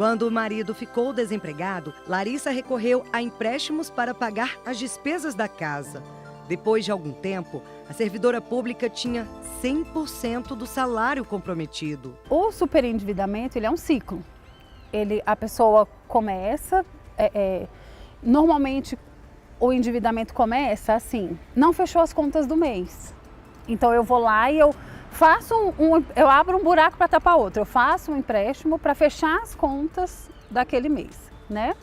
Quando o marido ficou desempregado, Larissa recorreu a empréstimos para pagar as despesas da casa. Depois de algum tempo, a servidora pública tinha 100% do salário comprometido. O superendividamento, ele é um ciclo. A pessoa começa, normalmente o endividamento começa assim, não fechou as contas do mês. Então eu vou lá e eu faço eu abro um buraco para tapar outro, eu faço um empréstimo para fechar as contas daquele mês, né?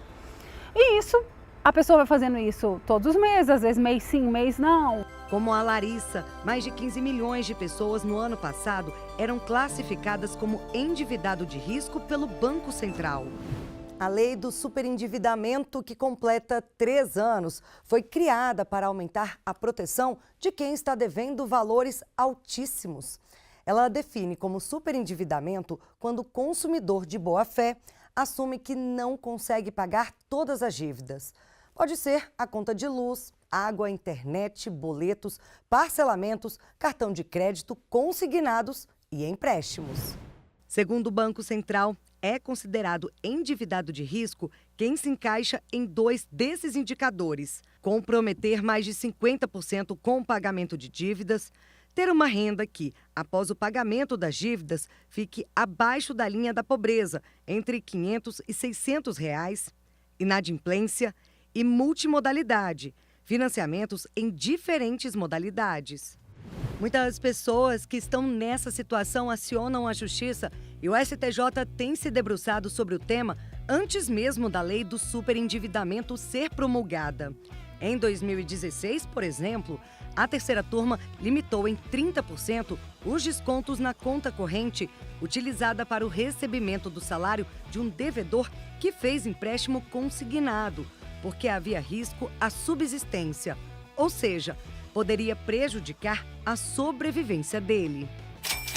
E isso, a pessoa vai fazendo isso todos os meses, às vezes mês sim, mês não. Como a Larissa, mais de 15 milhões de pessoas no ano passado eram classificadas como endividado de risco pelo Banco Central. A lei do superendividamento, que completa 3 anos, foi criada para aumentar a proteção de quem está devendo valores altíssimos. Ela define como superendividamento quando o consumidor de boa-fé assume que não consegue pagar todas as dívidas. Pode ser a conta de luz, água, internet, boletos, parcelamentos, cartão de crédito, consignados e empréstimos. Segundo o Banco Central, é considerado endividado de risco quem se encaixa em 2 desses indicadores: comprometer mais de 50% com o pagamento de dívidas, ter uma renda que, após o pagamento das dívidas, fique abaixo da linha da pobreza, entre R$ 500 e R$ 600, inadimplência e multimodalidade, financiamentos em diferentes modalidades. Muitas pessoas que estão nessa situação acionam a Justiça e o STJ tem se debruçado sobre o tema antes mesmo da lei do superendividamento ser promulgada. Em 2016, por exemplo, a terceira turma limitou em 30% os descontos na conta corrente utilizada para o recebimento do salário de um devedor que fez empréstimo consignado, porque havia risco à subsistência, ou seja, poderia prejudicar a sobrevivência dele.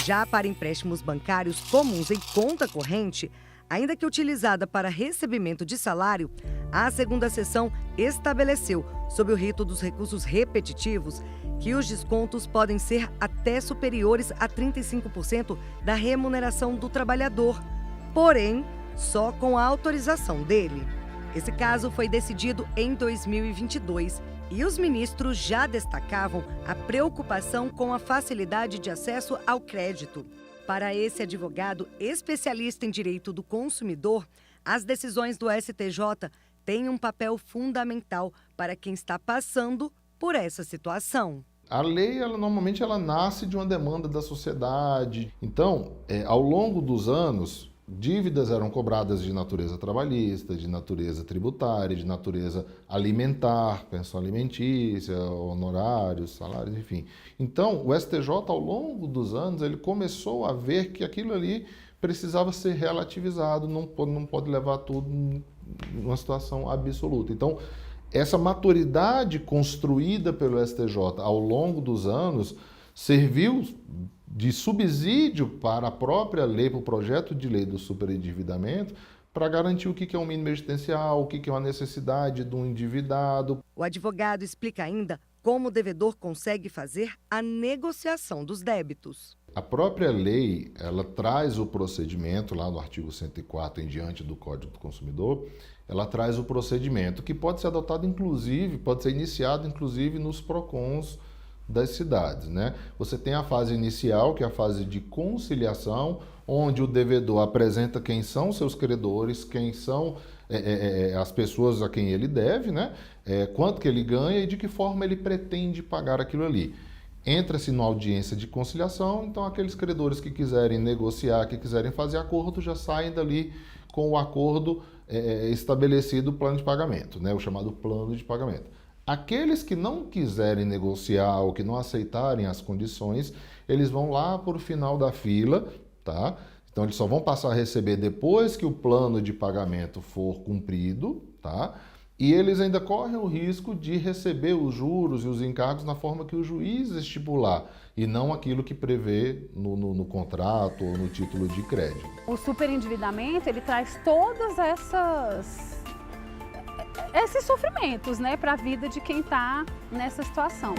Já para empréstimos bancários comuns em conta corrente, ainda que utilizada para recebimento de salário, a segunda seção estabeleceu, sob o rito dos recursos repetitivos, que os descontos podem ser até superiores a 35% da remuneração do trabalhador, porém, só com a autorização dele. Esse caso foi decidido em 2022 e os ministros já destacavam a preocupação com a facilidade de acesso ao crédito. Para esse advogado especialista em direito do consumidor, as decisões do STJ têm um papel fundamental para quem está passando por essa situação. A lei, normalmente, nasce de uma demanda da sociedade. Então, ao longo dos anos, dívidas eram cobradas de natureza trabalhista, de natureza tributária, de natureza alimentar, pensão alimentícia, honorários, salários, enfim. Então, o STJ, ao longo dos anos, ele começou a ver que aquilo ali precisava ser relativizado, não pode levar tudo numa situação absoluta. Então, essa maturidade construída pelo STJ ao longo dos anos serviu de subsídio para a própria lei, para o projeto de lei do superendividamento, para garantir o que é um mínimo existencial, o que é uma necessidade do endividado. O advogado explica ainda como o devedor consegue fazer a negociação dos débitos. A própria lei, ela traz o procedimento, lá no artigo 104 em diante do Código do Consumidor, ela traz o procedimento que pode ser adotado inclusive, pode ser iniciado inclusive nos PROCONs das cidades, né? Você tem a fase inicial, que é a fase de conciliação, onde o devedor apresenta quem são seus credores, quem são as pessoas a quem ele deve, né? Quanto que ele ganha e de que forma ele pretende pagar aquilo ali. Entra-se numa audiência de conciliação, então aqueles credores que quiserem negociar, que quiserem fazer acordo, já saem dali com o acordo estabelecido, o plano de pagamento, né? O chamado plano de pagamento. Aqueles que não quiserem negociar ou que não aceitarem as condições, eles vão lá para o final da fila, tá? Então eles só vão passar a receber depois que o plano de pagamento for cumprido, tá? E eles ainda correm o risco de receber os juros e os encargos na forma que o juiz estipular, e não aquilo que prevê no contrato ou no título de crédito. O superendividamento, ele traz todas esses sofrimentos, né, para a vida de quem está nessa situação.